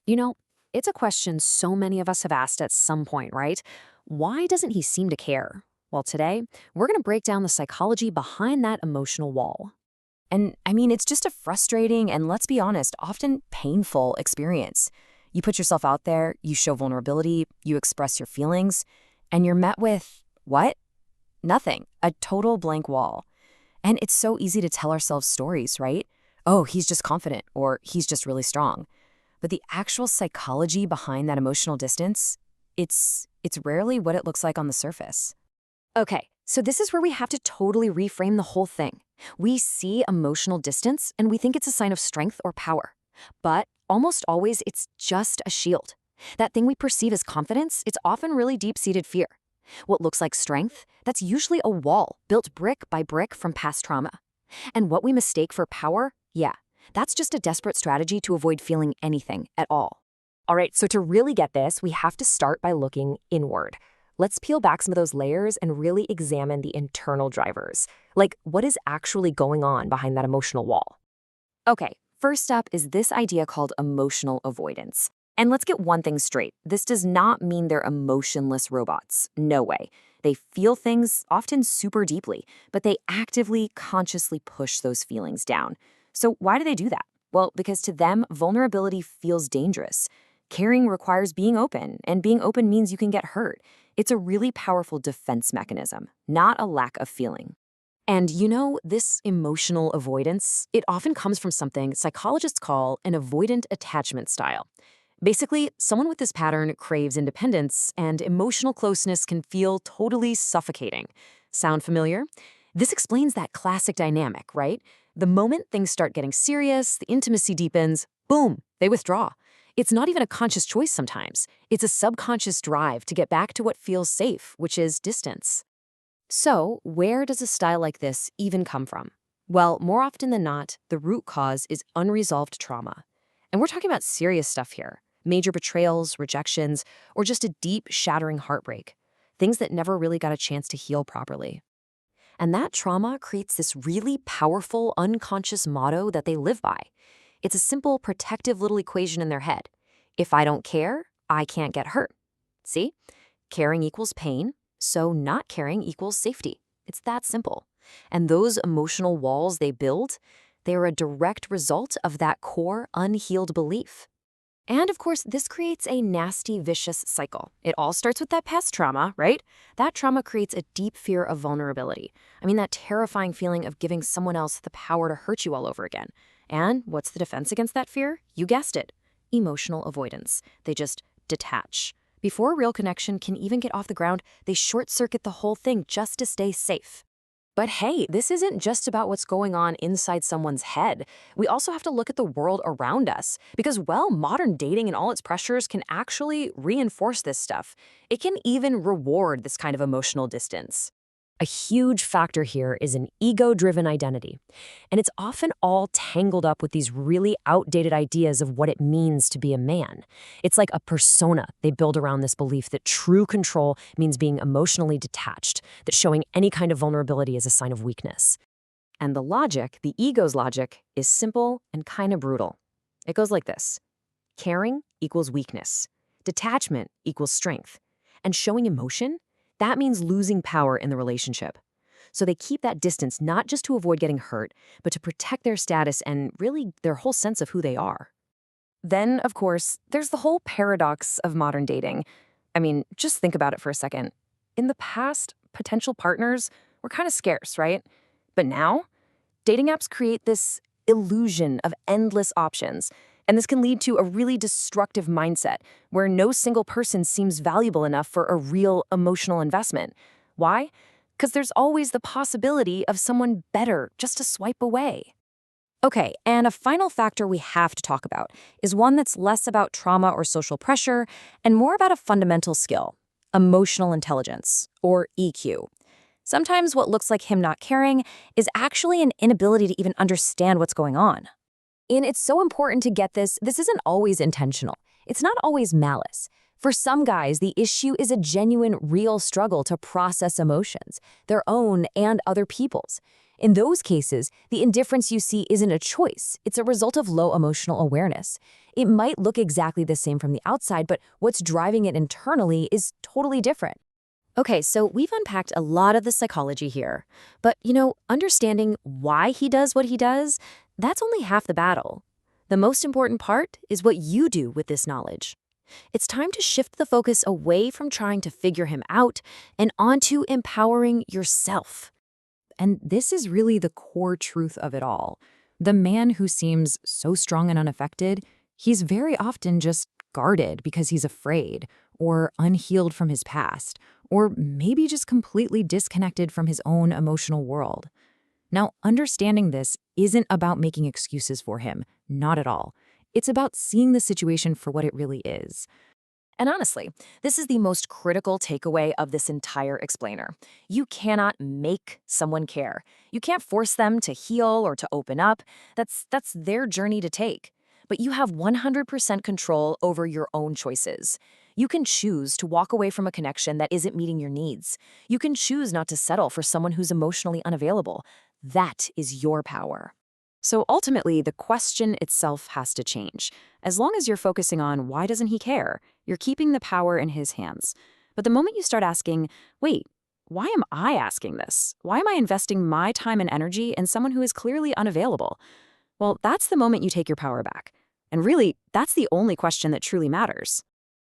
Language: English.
You know, it's a question so many of us have asked at some point, right? Why doesn't he seem to care? Well, today, we're going to break down the psychology behind that emotional wall. And I mean, it's just a frustrating and, let's be honest, often painful experience. You put yourself out there, you show vulnerability, you express your feelings, and you're met with what? Nothing. A total blank wall. And it's so easy to tell ourselves stories, right? Oh, he's just confident, or he's just really strong. But the actual psychology behind that emotional distance, it's rarely what it looks like on the surface. Okay, so this is where we have to totally reframe the whole thing. We see emotional distance and we think it's a sign of strength or power. But almost always, it's just a shield. That thing we perceive as confidence, it's often really deep-seated fear. What looks like strength, that's usually a wall built brick by brick from past trauma. And what we mistake for power, yeah, that's just a desperate strategy to avoid feeling anything at all. All right, so to really get this, we have to start by looking inward. Let's peel back some of those layers and really examine the internal drivers. Like, what is actually going on behind that emotional wall? Okay, first up is this idea called emotional avoidance. And let's get one thing straight. This does not mean they're emotionless robots. No way. They feel things, often super deeply, but they actively, consciously push those feelings down. So why do they do that? Well, because to them, vulnerability feels dangerous. Caring requires being open, and being open means you can get hurt. It's a really powerful defense mechanism, not a lack of feeling. And you know, this emotional avoidance, it often comes from something psychologists call an avoidant attachment style. Basically, someone with this pattern craves independence, and emotional closeness can feel totally suffocating. Sound familiar? This explains that classic dynamic, right? The moment things start getting serious, the intimacy deepens, boom, they withdraw. It's not even a conscious choice sometimes. It's a subconscious drive to get back to what feels safe, which is distance. So, where does a style like this even come from? Well, more often than not, the root cause is unresolved trauma. And we're talking about serious stuff here. Major betrayals, rejections, or just a deep, shattering heartbreak. Things that never really got a chance to heal properly. And that trauma creates this really powerful, unconscious motto that they live by. It's a simple, protective little equation in their head. If I don't care, I can't get hurt. See? Caring equals pain, so not caring equals safety. It's that simple. And those emotional walls they build, they are a direct result of that core, unhealed belief. And of course, this creates a nasty, vicious cycle. It all starts with that past trauma, right? That trauma creates a deep fear of vulnerability. I mean, that terrifying feeling of giving someone else the power to hurt you all over again. And what's the defense against that fear? You guessed it. Emotional avoidance. They just detach. Before a real connection can even get off the ground, they short-circuit the whole thing just to stay safe. But hey, this isn't just about what's going on inside someone's head. We also have to look at the world around us because, well, modern dating and all its pressures can actually reinforce this stuff. It can even reward this kind of emotional distance. A huge factor here is an ego-driven identity. And it's often all tangled up with these really outdated ideas of what it means to be a man. It's like a persona they build around this belief that true control means being emotionally detached, that showing any kind of vulnerability is a sign of weakness. And the logic, the ego's logic, is simple and kind of brutal. It goes like this. Caring equals weakness. Detachment equals strength. And showing emotion, that means losing power in the relationship. So they keep that distance not just to avoid getting hurt, but to protect their status and really their whole sense of who they are. Then, of course, there's the whole paradox of modern dating. I mean, just think about it for a second. In the past, potential partners were kind of scarce, right? But now, dating apps create this illusion of endless options. And this can lead to a really destructive mindset where no single person seems valuable enough for a real emotional investment. Why? Because there's always the possibility of someone better just to swipe away. Okay, and a final factor we have to talk about is one that's less about trauma or social pressure and more about a fundamental skill, emotional intelligence, or EQ. Sometimes what looks like him not caring is actually an inability to even understand what's going on. And it's so important to get this. This isn't always intentional. It's not always malice. For some guys, the issue is a genuine, real struggle to process emotions, their own and other people's. In those cases, the indifference you see isn't a choice, it's a result of low emotional awareness. It might look exactly the same from the outside, but what's driving it internally is totally different. Okay, so we've unpacked a lot of the psychology here. But, understanding why he does what he does, that's only half the battle. The most important part is what you do with this knowledge. It's time to shift the focus away from trying to figure him out and onto empowering yourself. And this is really the core truth of it all. The man who seems so strong and unaffected, he's very often just guarded because he's afraid, or unhealed from his past, or maybe just completely disconnected from his own emotional world. Now, understanding this isn't about making excuses for him, not at all. It's about seeing the situation for what it really is. And honestly, this is the most critical takeaway of this entire explainer. You cannot make someone care. You can't force them to heal or to open up. That's their journey to take. But you have 100% control over your own choices. You can choose to walk away from a connection that isn't meeting your needs. You can choose not to settle for someone who's emotionally unavailable. That is your power. So ultimately, the question itself has to change. As long as you're focusing on why doesn't he care, you're keeping the power in his hands. But the moment you start asking, wait, why am I asking this? Why am I investing my time and energy in someone who is clearly unavailable? Well, that's the moment you take your power back. And really, that's the only question that truly matters.